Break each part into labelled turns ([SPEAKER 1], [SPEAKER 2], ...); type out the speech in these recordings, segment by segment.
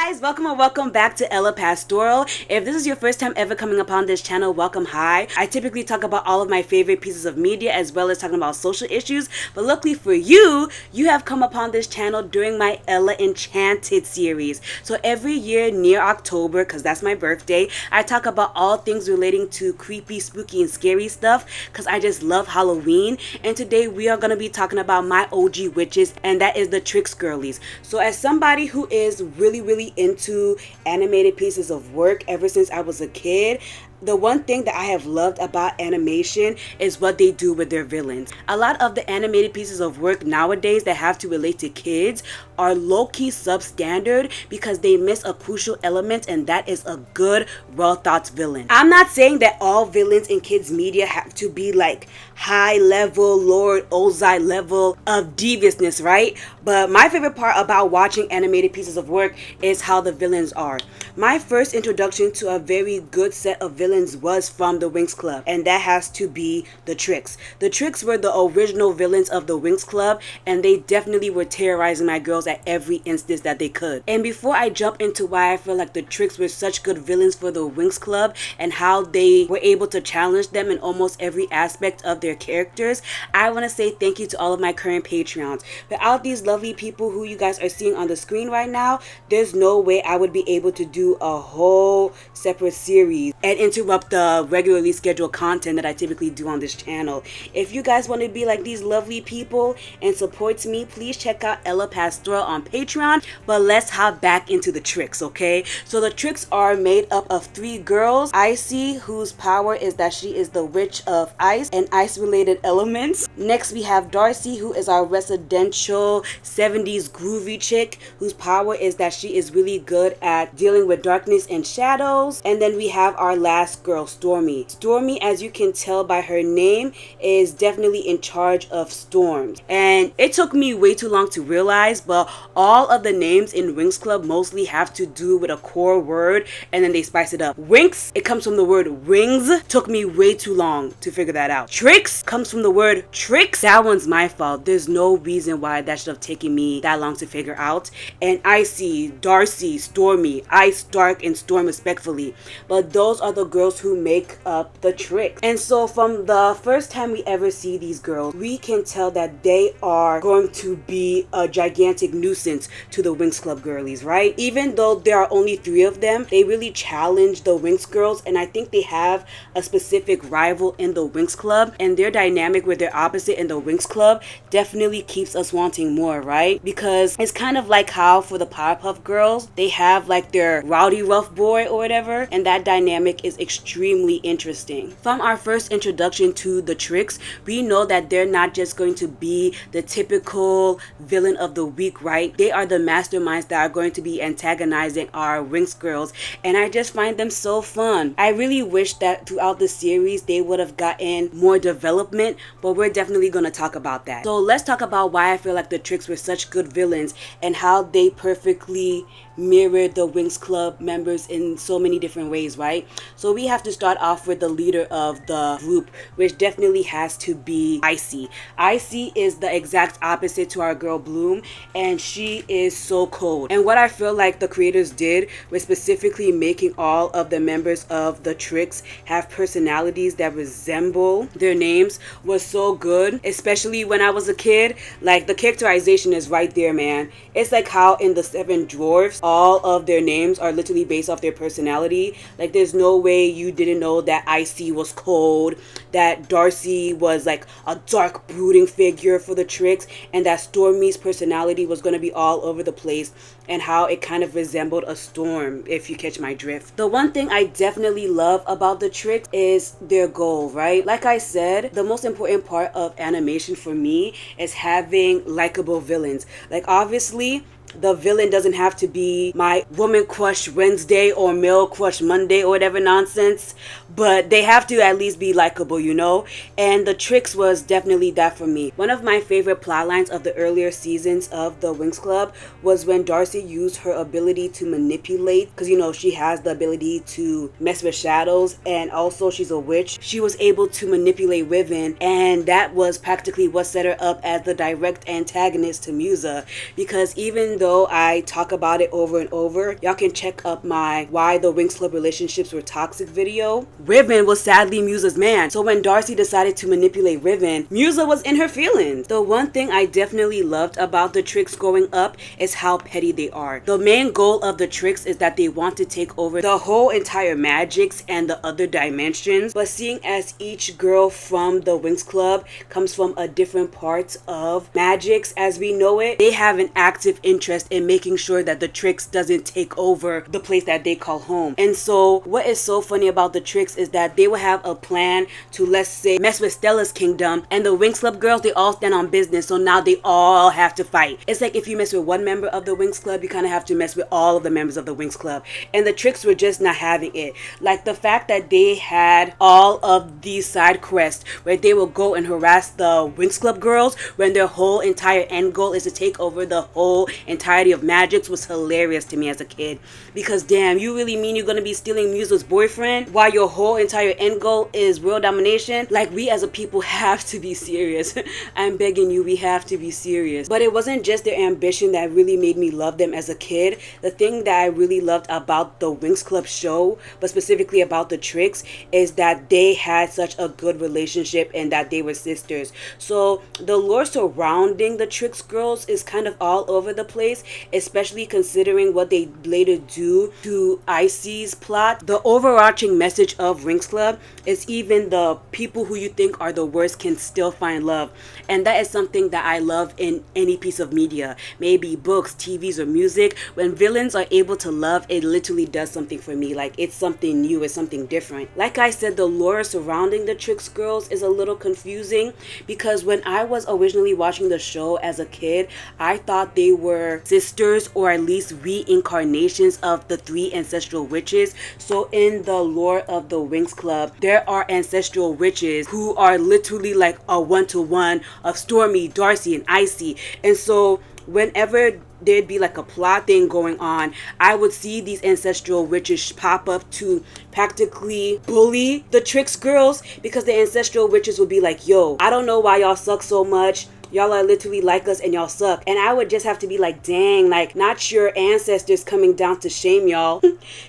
[SPEAKER 1] guys, welcome or welcome back to Ella Pastoral. If this is your first time ever coming upon this channel, welcome. Hi. I typically talk about all of my favorite pieces of media as well as talking about social issues, but luckily for you, you have come upon this channel during my Ella Enchanted series. So every year near October, because that's my birthday, I talk about all things relating to creepy, spooky, and scary stuff because I just love Halloween. And today we are going to be talking about my OG witches, and that is the Trix girlies. So as somebody who is really into animated pieces of work ever since I was a kid, the one thing that I have loved about animation is what they do with their villains. A lot of the animated pieces of work nowadays that have to relate to kids are low-key substandard because they miss a crucial element, and that is a good, well-thought villain. I'm not saying that all villains in kids media have to be like high level, Lord Ozai level of deviousness, right? But my favorite part about watching animated pieces of work is how the villains are. My first introduction to a very good set of villains was from the Winx Club, and that has to be the Trix. The Trix were the original villains of the Winx Club, and they definitely were terrorizing my girls at every instance that they could. And before I jump into why I feel like the Trix were such good villains for the Winx Club and how they were able to challenge them in almost every aspect of their characters, I want to say thank you to all of my current Patreons. Without these lovely people who you guys are seeing on the screen right now, there's no way I would be able to do a whole separate series and interrupt the regularly scheduled content that I typically do on this channel. If you guys want to be like these lovely people and support me, please check out Ella Pastoral on Patreon. But let's hop back into the Trix, okay? So the Trix are made up of three girls. Icy, whose power is that she is the witch of ice and ice related elements. Next we have Darcy, who is our residential 70s groovy chick, whose power is that she is really good at dealing with darkness and shadows. And then we have our last girl, Stormy. Stormy, as you can tell by her name, is definitely in charge of storms. And it took me way too long to realize, but all of the names in Winx Club mostly have to do with a core word, and then they spice it up. Winx, it comes from the word rings. Took me way too long to figure that out. Trix comes from the word tricks. That one's my fault. There's no reason why that should have taken me that long to figure out. And Icy, Darcy, Stormy, Ice, Dark, and Storm respectfully. But those are the girls who make up the Trix. And so from the first time we ever see these girls, we can tell that they are going to be a gigantic nuisance to the Winx Club girlies, right? Even though there are only three of them, they really challenge the Winx girls, and I think they have a specific rival in the Winx Club, and their dynamic with their opposite in the Winx Club definitely keeps us wanting more, right? Because it's kind of like how for the Powerpuff Girls, they have like their rowdy rough boy or whatever, and that dynamic is extremely interesting. From our first introduction to the Trix, we know that they're not just going to be the typical villain of the week, right? They are the masterminds that are going to be antagonizing our Winx girls, and I just find them so fun. I really wish that throughout the series they would have gotten more development, but we're definitely going to talk about that. So let's talk about why I feel like the Trix were such good villains and how they perfectly mirrored the Winx Club members in so many different ways, right? So we have to start off with the leader of the group, which definitely has to be Icy. Icy is the exact opposite to our girl Bloom, and she is so cold. And what I feel like the creators did was specifically making all of the members of the Trix have personalities that resemble their names was so good, especially when I was a kid. Like, the characterization is right there, man. It's like how in the Seven Dwarfs, all of their names are literally based off their personality. Like, there's no way you didn't know that Icy was cold, that Darcy was like a dark brooding figure for the Trix, and that Stormy's personality was going to be all over the place, and how it kind of resembled a storm, if you catch my drift. The one thing I definitely love about the Trix is their goal, right? Like I said, the most important part of animation for me is having likable villains. Like, obviously, the villain doesn't have to be my woman crush Wednesday or male crush Monday or whatever nonsense, but they have to at least be likable, you know? And the Trix was definitely that for me. One of my favorite plot lines of the earlier seasons of the Winx Club was when Darcy used her ability to manipulate, because, you know, she has the ability to mess with shadows, and also she's a witch. She was able to manipulate women, and that was practically what set her up as the direct antagonist to Musa, because even though I talk about it over and over, y'all can check up my Why the Winx Club Relationships Were Toxic video. Riven was sadly Musa's man, so when Darcy decided to manipulate Riven, Musa was in her feelings. The one thing I definitely loved about the Trix growing up is how petty they are. The main goal of the Trix is that they want to take over the whole entire magics and the other dimensions, but seeing as each girl from the Winx Club comes from a different part of magics as we know it, they have an active interest in making sure that the Trix doesn't take over the place that they call home. And so what is so funny about the Trix is that they will have a plan to, let's say, mess with Stella's kingdom, and the Winx Club girls, they all stand on business, so now they all have to fight. It's like if you mess with one member of the Winx Club, you kind of have to mess with all of the members of the Winx Club, and the Trix were just not having it. Like the fact that they had all of these side quests where they will go and harass the Winx Club girls when their whole entire end goal is to take over the whole entirety of magics was hilarious to me as a kid. Because damn, you really mean you're gonna be stealing Musa's boyfriend while your whole entire end goal is world domination? Like, we as a people have to be serious. I'm begging you, we have to be serious. But it wasn't just their ambition that really made me love them as a kid. The thing that I really loved about the Winx Club show, but specifically about the Trix, is that they had such a good relationship and that they were sisters. So the lore surrounding the Trix girls is kind of all over the place, especially considering what they later do to Icy's plot. The overarching message of Winx Club is even the people who you think are the worst can still find love. And that is something that I love in any piece of media, maybe books, TVs, or music. When villains are able to love, it literally does something for me. Like, it's something new, it's something different. Like I said, the lore surrounding the Trix girls is a little confusing, because when I was originally watching the show as a kid, I thought they were sisters, or at least reincarnations of the three ancestral witches. So in the lore of the Winx Club, there are ancestral witches who are literally like a one-to-one of Stormy, Darcy, and Icy. And so whenever there'd be like a plot thing going on, I would see these ancestral witches pop up to practically bully the Trix girls, because the ancestral witches would be like, yo, I don't know why y'all suck so much. Y'all are literally like us and y'all suck. And I would just have to be like, dang, like, not your ancestors coming down to shame y'all.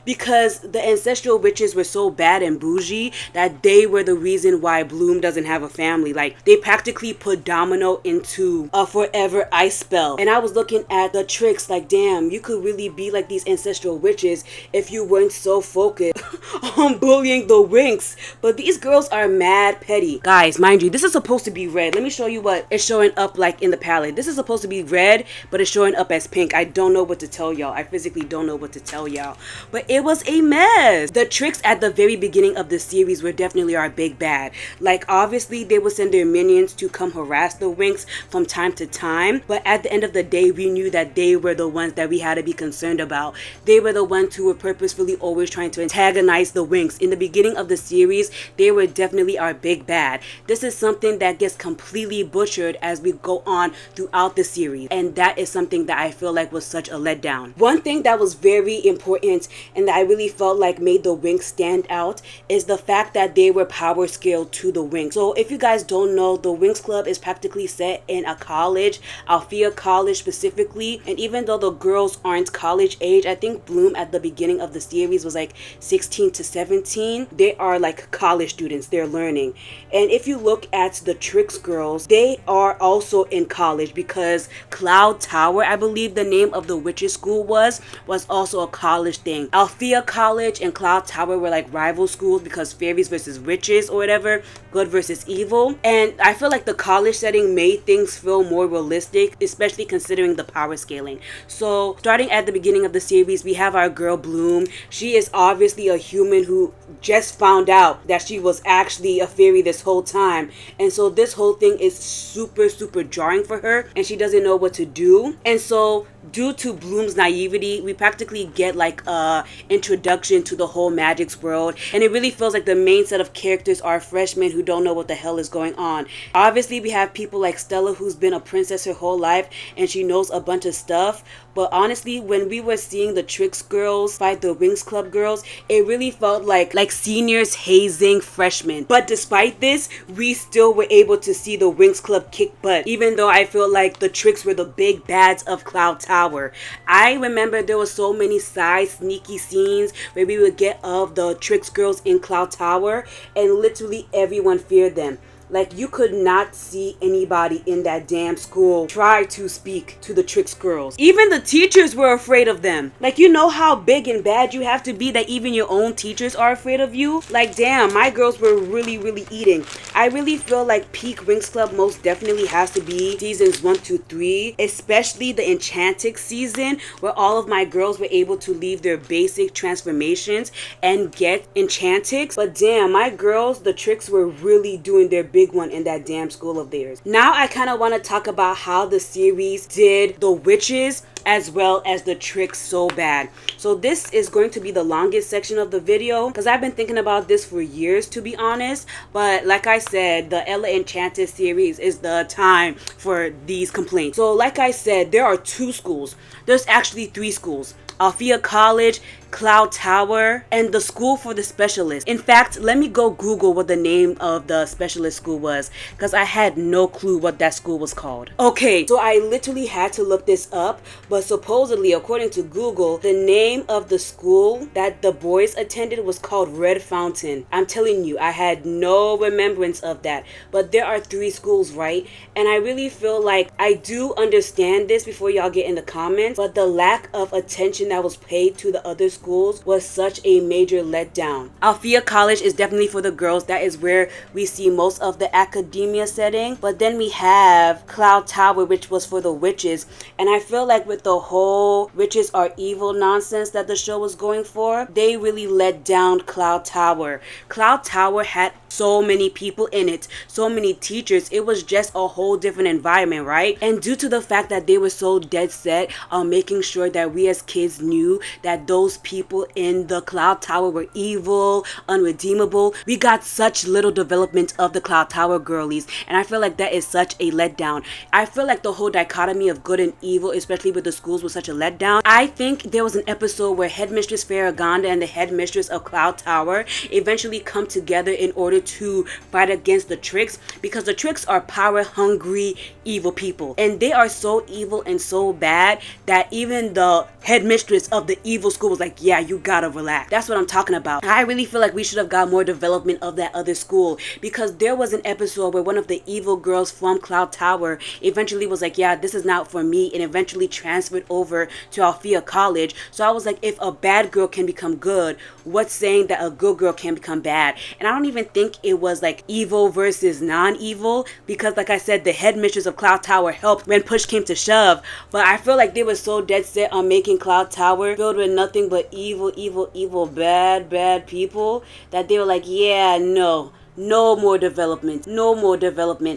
[SPEAKER 1] Because the ancestral witches were so bad and bougie that they were the reason why Bloom doesn't have a family. Like, they practically put Domino into a forever ice spell. And I was looking at the Trix like, damn, you could really be like these ancestral witches if you weren't so focused on bullying the Winx. But these girls are mad petty. Guys, mind you, this is supposed to be red. Let me show you what it's showing up like in the palette. This is supposed to be red, but it's showing up as pink. I don't know what to tell y'all. I physically don't know what to tell y'all. But it was a mess. The Trix at the very beginning of the series were definitely our big bad. Like, obviously they would send their minions to come harass the Winx from time to time, but at the end of the day, we knew that they were the ones that we had to be concerned about. They were the ones who were purposefully always trying to antagonize the Winx. In the beginning of the series, they were definitely our big bad. This is something that gets completely butchered as we go on throughout the series, and that is something that I feel like was such a letdown. One thing that was very important and that I really felt like made the Winx stand out is the fact that they were power scaled to the Winx. So if you guys don't know, the Winx Club is practically set in a college, Alfea College specifically, and even though the girls aren't college age, I think Bloom at the beginning of the series was like 16 to 17, they are like college students, they're learning. And if you look at the Trix girls, they are also in college, because Cloud Tower, I believe the name of the witches school was also a college thing. Alfea College and Cloud Tower were like rival schools because fairies versus witches or whatever, good versus evil. And I feel like the college setting made things feel more realistic, especially considering the power scaling. So starting at the beginning of the series, we have our girl Bloom. She is obviously a human who just found out that she was actually a fairy this whole time, and so this whole thing is super jarring for her, and she doesn't know what to do. And so due to Bloom's naivety, we practically get like a introduction to the whole magics world, and it really feels like the main set of characters are freshmen who don't know what the hell is going on. Obviously we have people like Stella, who's been a princess her whole life and she knows a bunch of stuff, But honestly, when we were seeing the Trix girls fight the Winx Club girls, it really felt like seniors hazing freshmen. But despite this, we still were able to see the Winx Club kick butt, even though I feel like the Trix were the big bads of Cloud Tower. I remember there were so many side sneaky scenes where we would get of the Trix girls in Cloud Tower, and literally everyone feared them. Like, you could not see anybody in that damn school try to speak to the Trix girls. Even the teachers were afraid of them. Like, you know how big and bad you have to be that even your own teachers are afraid of you? Like, damn, my girls were really eating. I really feel like peak Winx Club most definitely has to be seasons 1 to 3, especially the Enchantix season, where all of my girls were able to leave their basic transformations and get Enchantix. But damn, my girls, the Trix, were really doing their big one in that damn school of theirs. Now I kind of want to talk about how the series did the witches as well as the Trix so bad. So this is going to be the longest section of the video because I've been thinking about this for years, to be honest. But like I said, the Ella Enchanted series is the time for these complaints. So like I said, there are 2 schools. There's actually 3 schools. Alfea College, Cloud Tower, and the school for the specialist. In fact, let me go Google what the name of the specialist school was because I had no clue what that school was called. Okay, so I literally had to look this up, but supposedly, according to Google, the name of the school that the boys attended was called Red Fountain. I'm telling you, I had no remembrance of that. But there are 3 schools, right? And I really feel like I do understand this before y'all get in the comments, but the lack of attention that was paid to the other schools was such a major letdown. Alfea College is definitely for the girls. That is where we see most of the academia setting. But then we have Cloud Tower, which was for the witches. And I feel like with the whole witches are evil nonsense that the show was going for, they really let down Cloud Tower. Cloud Tower had so many people in it, so many teachers. It was just a whole different environment, right? And due to the fact that they were so dead set on making sure that we as kids knew that those people in the Cloud Tower were evil, unredeemable, we got such little development of the Cloud Tower girlies, and I feel like that is such a letdown. I feel like the whole dichotomy of good and evil, especially with the schools, was such a letdown. I think there was an episode where Headmistress Farragonda and the headmistress of Cloud Tower eventually come together in order to fight against the Trix, because the Trix are power hungry evil people, and they are so evil and so bad that even the headmistress of the evil school was like, yeah, you gotta relax. That's what I'm talking about. I really feel like we should have got more development of that other school, because there was an episode where one of the evil girls from Cloud Tower eventually was like, yeah, this is not for me, and eventually transferred over to Alfea College. So I was like, if a bad girl can become good, what's saying that a good girl can become bad? And I don't even think it was like evil versus non-evil, because like I said, the headmistress of Cloud Tower helped when push came to shove. But I feel like they were so dead set on making Cloud Tower filled with nothing but evil, bad people that they were like, yeah, no more development.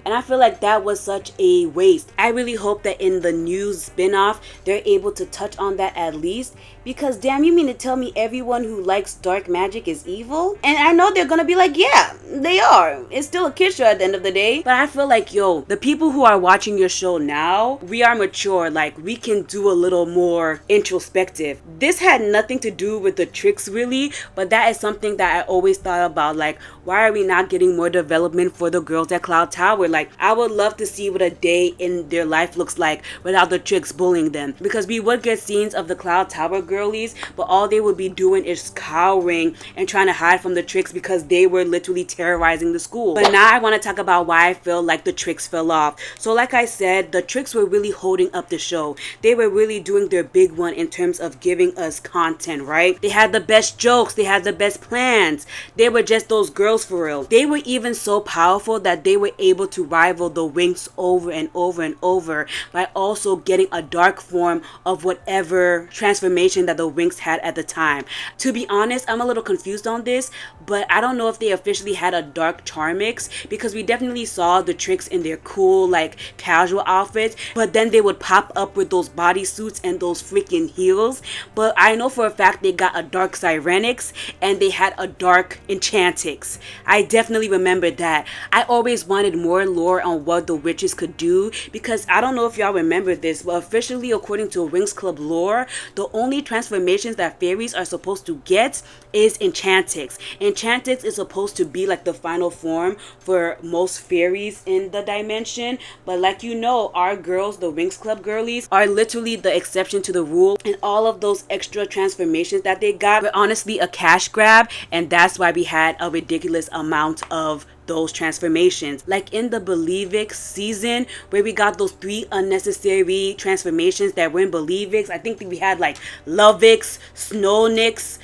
[SPEAKER 1] And I feel like that was such a waste. I really hope that in the new spin-off, they're able to touch on that at least. Because damn, you mean to tell me everyone who likes dark magic is evil? And I know they're gonna be like, yeah, they are. It's still a kid show at the end of the day. But I feel like, yo, the people who are watching your show now, we are mature. Like, we can do a little more introspective. This had nothing to do with the Trix really, but that is something that I always thought about. Like, why are we not getting more development for the girls at Cloud Tower? Like, I would love to see what a day in their life looks like without the Trix bullying them, because we would get scenes of the Cloud Tower girlies, but all they would be doing is cowering and trying to hide from the Trix because they were literally terrorizing the school. But now I want to talk about why I feel like the Trix fell off. So like I said, the Trix were really holding up the show. They were really doing their big one in terms of giving us content, right? They had the best jokes, they had the best plans. They were just those girls for real. They were even so powerful that they were able to rival the Winx over and over by also getting a dark form of whatever transformation that the Winx had at the time. To be honest, I'm a little confused on this, but I don't know if they officially had a dark Charmix, because we definitely saw the Trix in their cool, like, casual outfits, but then they would pop up with those bodysuits and those freaking heels. But I know for a fact they got a dark Cyrenix and they had a dark Enchantix. I definitely definitely remember that. I always wanted more lore on what the witches could do, because I don't know if y'all remember this, but officially according to Winx Club lore, the only transformations that fairies are supposed to get is Enchantix. Enchantix is supposed to be like the final form for most fairies in the dimension, but like you know, our girls, the Winx Club girlies, are literally the exception to the rule, and all of those extra transformations that they got were honestly a cash grab, and that's why we had a ridiculous amount of those transformations. Like in the Believix season, where we got those 3 unnecessary transformations that were in Believix. I think we had like Lovix, Snownix.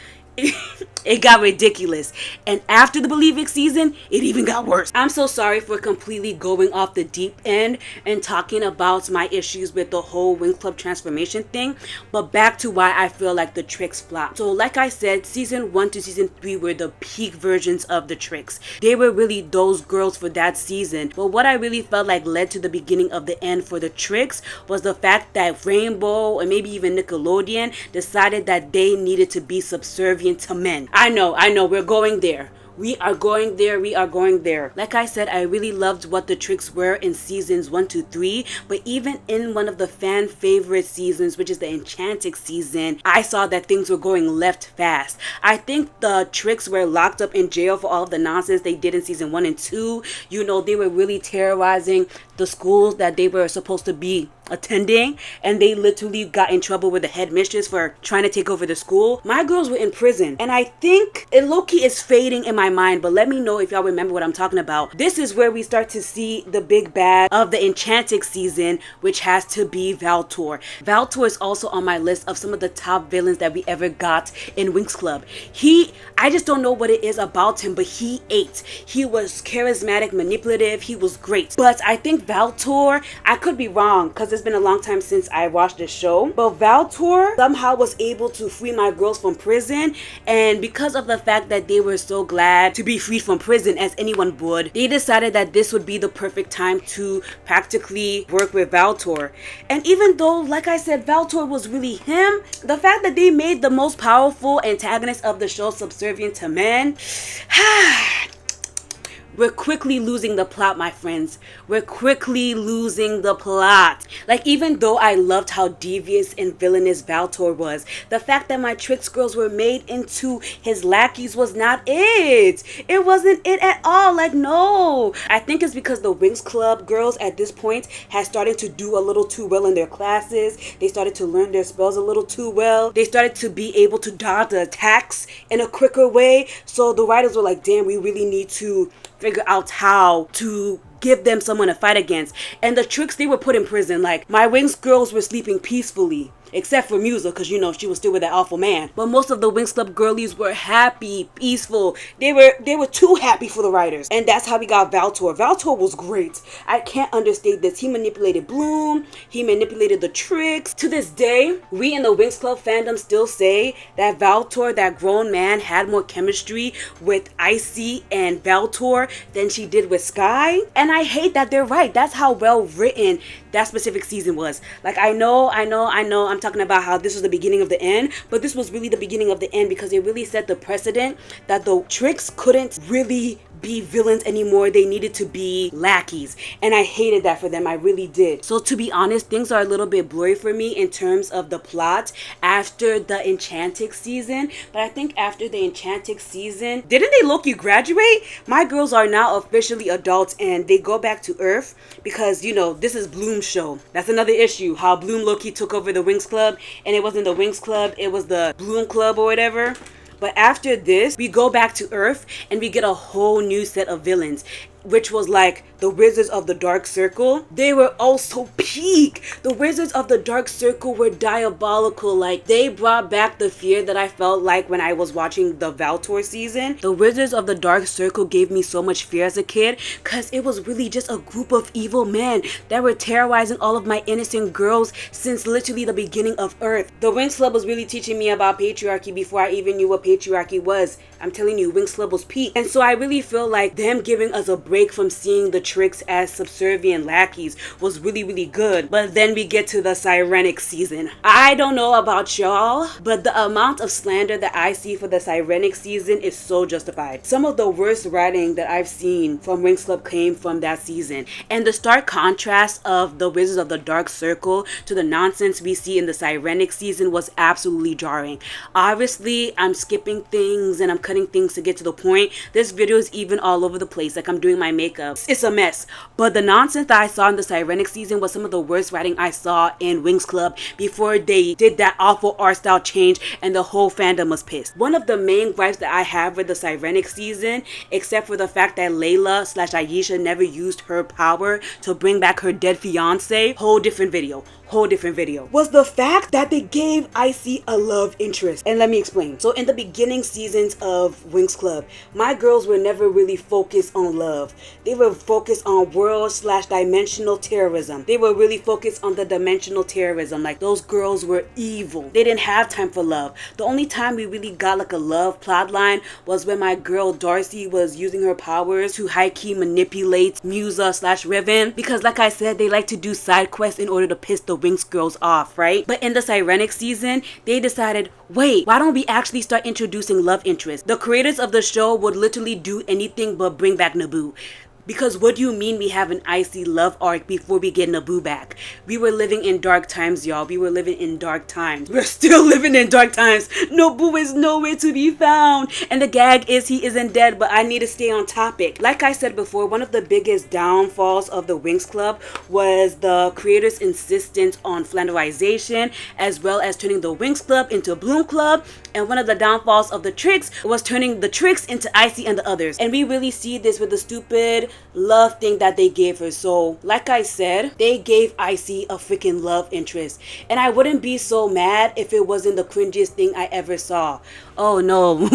[SPEAKER 1] It got ridiculous. And after the Believix season, it even got worse. I'm so sorry for completely going off the deep end and talking about my issues with the whole Winx Club transformation thing, but back to why I feel like the Trix flopped. So like I said, season 1 to season 3 were the peak versions of the Trix. They were really those girls for that season. But what I really felt like led to the beginning of the end for the Trix was the fact that Rainbow, or maybe even Nickelodeon, decided that they needed to be subservient to men. I know, we're going there. We are going there. Like I said, I really loved what the Trix were in seasons 1 to 3, but even in one of the fan favorite seasons, which is the Enchantix season, I saw that things were going left fast. I think the Trix were locked up in jail for all of the nonsense they did in season 1 and 2. You know, they were really terrorizing the schools that they were supposed to be attending, and they literally got in trouble with the headmistress for trying to take over the school. My girls were in prison, and I think it low-key is fading in my mind, but let me know if y'all remember what I'm talking about. This is where we start to see the big bad of the Enchantix season, which has to be Valtor. Valtor is also on my list of some of the top villains that we ever got in Winx Club. I just don't know what it is about him, but he ate. He was charismatic, manipulative, he was great. But I think Valtor, I could be wrong, because it's been a long time since I watched the show, but Valtor somehow was able to free my girls from prison, and because of the fact that they were so glad to be freed from prison, as anyone would, they decided that this would be the perfect time to practically work with Valtor. And even though, like I said, Valtor was really him, the fact that they made the most powerful antagonist of the show subservient to men, we're quickly losing the plot, my friends. We're quickly losing the plot. Like, even though I loved how devious and villainous Valtor was, the fact that my Trix girls were made into his lackeys was not it. It wasn't it at all. Like, no. I think it's because the Winx Club girls at this point had started to do a little too well in their classes. They started to learn their spells a little too well. They started to be able to dodge the attacks in a quicker way. So the writers were like, damn, we really need to figure out how to give them someone to fight against. And the Trix, they were put in prison. Like, my Winx girls were sleeping peacefully, except for Musa, because you know she was still with that awful man. But most of the Winx Club girlies were happy, peaceful. They were too happy for the writers, and that's how we got Valtor. Valtor was great. I can't understate this. He manipulated Bloom. He manipulated the Trix. To this day, we in the Winx Club fandom still say that Valtor, that grown man, had more chemistry with Icy and Valtor than she did with Sky. And I hate that they're right. That's how well written that specific season was. Like, I know I'm talking about how this was the beginning of the end, but this was really the beginning of the end, because it really set the precedent that the Trix couldn't really be villains anymore. They needed to be lackeys, and I hated that for them. I really did. So to be honest, things are a little bit blurry for me in terms of the plot after the Enchantix season. But I think after the Enchantix season, didn't they low-key graduate? My girls are now officially adults, and they go back to Earth because, you know, this is Bloom's show. That's another issue, how Bloom low-key took over the Winx Club, and it wasn't the Winx Club, it was the Bloom Club or whatever. But after this, we go back to Earth and we get a whole new set of villains, which was like the Wizards of the Dark Circle. They were also peak. The Wizards of the Dark Circle were diabolical. Like, they brought back the fear that I felt like when I was watching the Valtor season. The Wizards of the Dark Circle gave me so much fear as a kid, because it was really just a group of evil men that were terrorizing all of my innocent girls since literally the beginning of Earth. The Winx Club was really teaching me about patriarchy before I even knew what patriarchy was. I'm telling you, Winx Club was peak. And so I really feel like them giving us a break from seeing the Trix as subservient lackeys was really, really good. But then we get to the Sirenic season. I don't know about y'all, but the amount of slander that I see for the Sirenic season is so justified. Some of the worst writing that I've seen from Winx Club came from that season. And the stark contrast of the Wizards of the Dark Circle to the nonsense we see in the Sirenic season was absolutely jarring. Obviously, I'm skipping things and I'm cutting things to get to the point. This video is even all over the place, like I'm doing my makeup. It's a mess. But the nonsense that I saw in the Sirenic season was some of the worst writing I saw in Winx Club before they did that awful art style change and the whole fandom was pissed. One of the main gripes that I have with the Sirenic season, except for the fact that Layla / Aisha never used her power to bring back her dead fiance, whole different video, was the fact that they gave Icy a love interest. And let me explain. So in the beginning seasons of Winx Club, my girls were never really focused on love. They were focused on world / dimensional terrorism. They were really focused on the dimensional terrorism. Like, those girls were evil. They didn't have time for love. The only time we really got like a love plot line was when my girl Darcy was using her powers to high-key manipulate Musa / Riven, because like I said, they like to do side quests in order to piss the Winx girls off, right? But in the Sirenic season, they decided, wait, why don't we actually start introducing love interests? The creators of the show would literally do anything but bring back Naboo. Because what do you mean we have an Icy love arc before we get Naboo back? We were living in dark times, y'all. We were living in dark times. We're still living in dark times. Naboo is nowhere to be found. And the gag is he isn't dead, but I need to stay on topic. Like I said before, one of the biggest downfalls of the Winx Club was the creators' insistence on flanderization, as well as turning the Winx Club into Bloom Club. And one of the downfalls of the Trix was turning the Trix into Icy and the others. And we really see this with the stupid love thing that they gave her. So like I said, they gave Icy a freaking love interest, and I wouldn't be so mad if it wasn't the cringiest thing I ever saw. Oh no.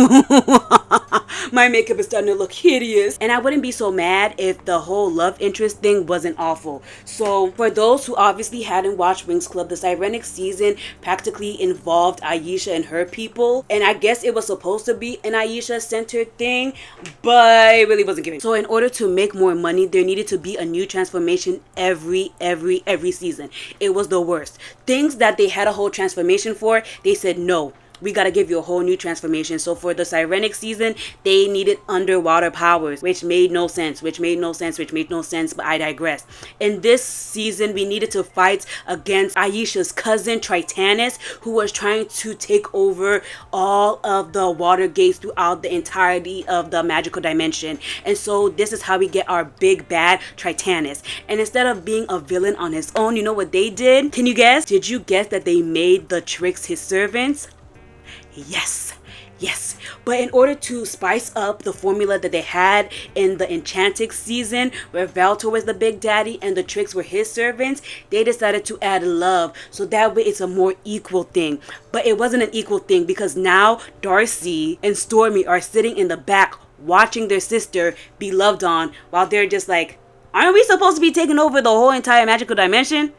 [SPEAKER 1] My makeup is starting to look hideous. And I wouldn't be so mad if the whole love interest thing wasn't awful. So for those who obviously hadn't watched Winx Club, the Sirenic season practically involved Aisha and her people, and I guess it was supposed to be an Aisha centered thing, but it really wasn't giving. So in order to make more money, there needed to be a new transformation every season. It was the worst. Things that they had a whole transformation for, they said no, we gotta give you a whole new transformation. So for the Sirenic season, they needed underwater powers, which made no sense, but I digress. In this season, we needed to fight against Aisha's cousin, Tritanus, who was trying to take over all of the water gates throughout the entirety of the magical dimension. And so this is how we get our big bad Tritanus. And instead of being a villain on his own, you know what they did? Can you guess? Did you guess that they made the Trix his servants? Yes. But in order to spice up the formula that they had in the Enchantix season, where Valtor was the big daddy and the Trix were his servants, they decided to add love, so that way it's a more equal thing. But it wasn't an equal thing, because now Darcy and Stormy are sitting in the back watching their sister be loved on, while they're just like, aren't we supposed to be taking over the whole entire magical dimension?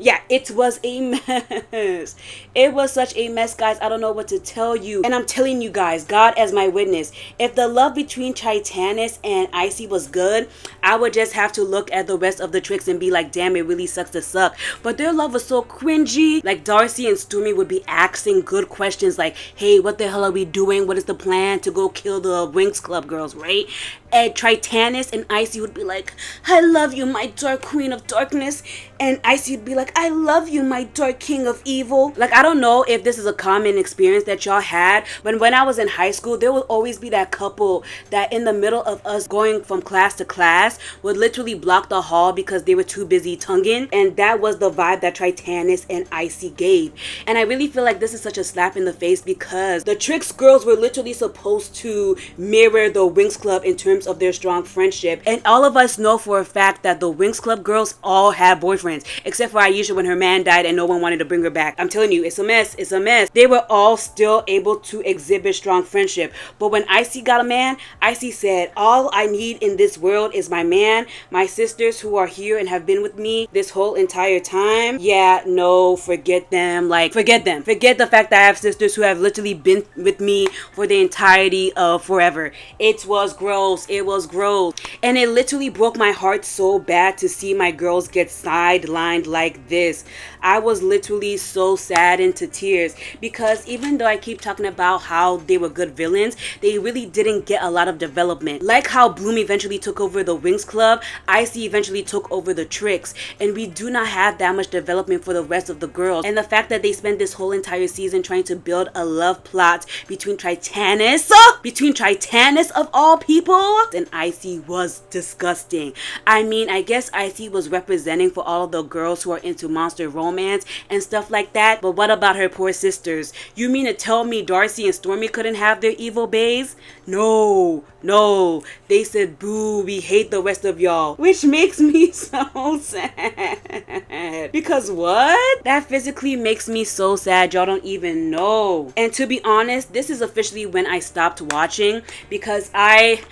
[SPEAKER 1] Yeah, it was a mess. It was such a mess, guys. I don't know what to tell you. And I'm telling you guys, God as my witness, if the love between Tritanus and Icy was good, I would just have to look at the rest of the Trix and be like, damn, it really sucks to suck. But their love was so cringy. Like, Darcy and Stormy would be asking good questions like, hey, what the hell are we doing? What is the plan to go kill the Winx Club girls, right? And Tritanus and Icy would be like, I love you, my dark queen of darkness. And Icy would be like, I love you, my dark king of evil. Like, I don't know if this is a common experience that y'all had, but when I was in high school, there would always be that couple that in the middle of us going from class to class would literally block the hall because they were too busy tonguing. And that was the vibe that Tritanus and Icy gave. And I really feel like this is such a slap in the face, because the Trix girls were literally supposed to mirror the Winx Club in terms of their strong friendship. And all of us know for a fact that the Winx Club girls all have boyfriends, except for Aisha Aisha when her man died and no one wanted to bring her back. I'm telling you, it's a mess. It's a mess. They were all still able to exhibit strong friendship. But when Icy got a man, Icy said, all I need in this world is my man, my sisters who are here and have been with me this whole entire time. Yeah, no, forget them. Like, forget them. Forget the fact that I have sisters who have literally been with me for the entirety of forever. It was gross. It was gross. And it literally broke my heart so bad to see my girls get sidelined like this. I was literally so saddened to tears because even though I keep talking about how they were good villains, they really didn't get a lot of development. Like how Bloom eventually took over the Winx Club, Icy eventually took over the Trix, and we do not have that much development for the rest of the girls. And the fact that they spent this whole entire season trying to build a love plot between Titanus of all people, and Icy was disgusting. I mean, I guess Icy was representing for all of the girls who are into monster romance and stuff like that, but what about her poor sisters? You mean to tell me Darcy and Stormy couldn't have their evil bays? No, they said boo, we hate the rest of y'all, which makes me so sad. Because what? That physically makes me so sad, y'all don't even know. And to be honest, this is officially when I stopped watching because I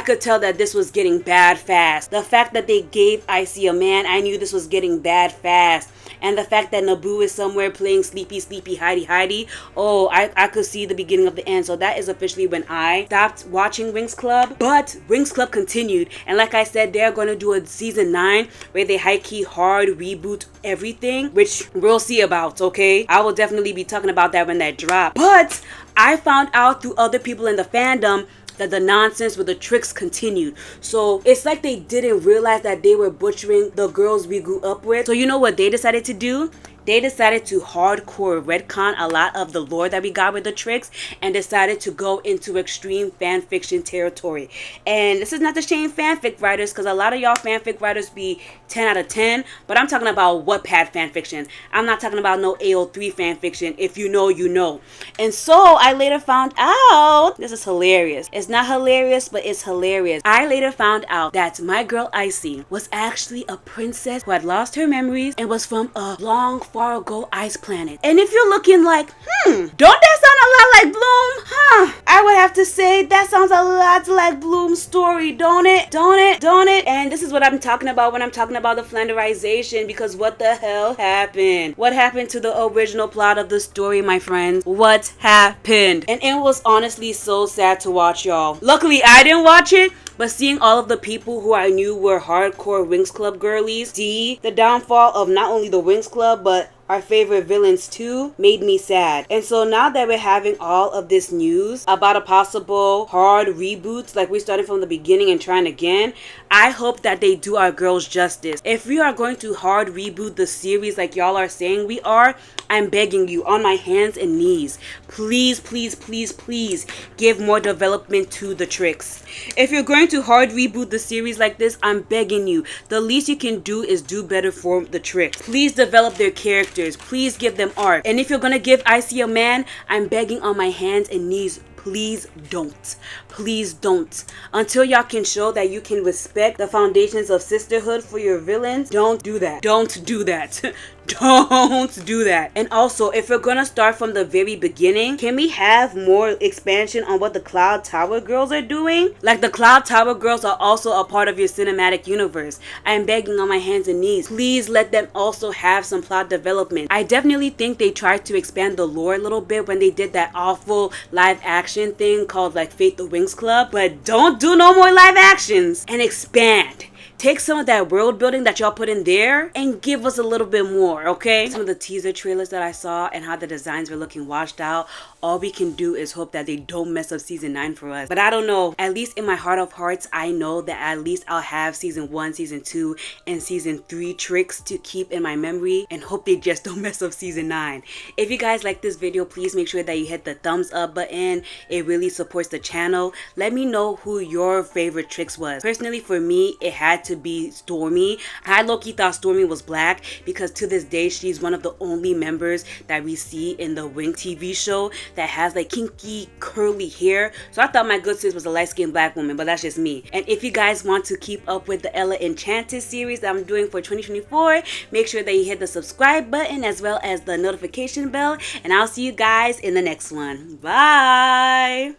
[SPEAKER 1] could tell that this was getting bad fast. The fact that they gave Icy a man, I knew this was getting bad fast. And the fact that Naboo is somewhere playing sleepy, hidey, oh, I could see the beginning of the end. So that is officially when I stopped watching Winx Club. But Winx Club continued. And like I said, they're going to do a season 9 where they high-key hard reboot everything, which we'll see about, okay? I will definitely be talking about that when that drops. But I found out through other people in the fandom that the nonsense with the Trix continued. So it's like they didn't realize that they were butchering the girls we grew up with. So you know what they decided to do? They decided to hardcore retcon a lot of the lore that we got with the Trix and decided to go into extreme fanfiction territory. And this is not to shame fanfic writers because a lot of y'all fanfic writers be 10 out of 10, but I'm talking about Wattpad fanfiction. I'm not talking about no AO3 fanfiction. If you know, you know. And so I later found out, this is hilarious. It's not hilarious, but it's hilarious. I later found out that my girl Icy was actually a princess who had lost her memories and was from a long far ago ice planet. And if you're looking like, don't that sound a lot like Bloom? I would have to say that sounds a lot like Bloom's story, don't it? And this is what I'm talking about when I'm talking about the flanderization, because what the hell happened? What happened to the original plot of the story, my friends? What happened? And it was honestly so sad to watch, y'all. Luckily, I didn't watch it, but seeing all of the people who I knew were hardcore Winx Club girlies see the downfall of not only the Winx Club, but our favorite villains too, made me sad. And so now that we're having all of this news about a possible hard reboot, like we started from the beginning and trying again, I hope that they do our girls justice. If we are going to hard reboot the series like y'all are saying we are, I'm begging you on my hands and knees, please give more development to the Trix. If you're going to hard reboot the series like this, I'm begging you, the least you can do is do better for the Trix. Please develop their characters. Please give them art. And if you're gonna give Icy a man, I'm begging on my hands and knees, please don't. Please don't. Until y'all can show that you can respect the foundations of sisterhood for your villains, don't do that. Don't do that. Don't do that. And also, if we're gonna start from the very beginning, can we have more expansion on what the Cloud Tower girls are doing? Like, the Cloud Tower girls are also a part of your cinematic universe. I'm begging on my hands and knees, please let them also have some plot development. I definitely think they tried to expand the lore a little bit when they did that awful live action thing called like Fate the Winx Club, but don't do no more live actions and expand. Take some of that world building that y'all put in there and give us a little bit more, okay? Some of the teaser trailers that I saw and how the designs were looking washed out, all we can do is hope that they don't mess up season 9 for us. But I don't know, at least in my heart of hearts, I know that at least I'll have season 1, season 2, and season 3 Trix to keep in my memory and hope they just don't mess up season 9. If you guys like this video, please make sure that you hit the thumbs up button. It really supports the channel. Let me know who your favorite Trix was. Personally, for me, it had to to be Stormy. I low-key thought Stormy was black because to this day she's one of the only members that we see in the Winx TV show that has like kinky curly hair. So I thought my good sis was a light-skinned black woman, but that's just me. And if you guys want to keep up with the Ella Enchanted series that I'm doing for 2024, make sure that you hit the subscribe button as well as the notification bell, and I'll see you guys in the next one. Bye!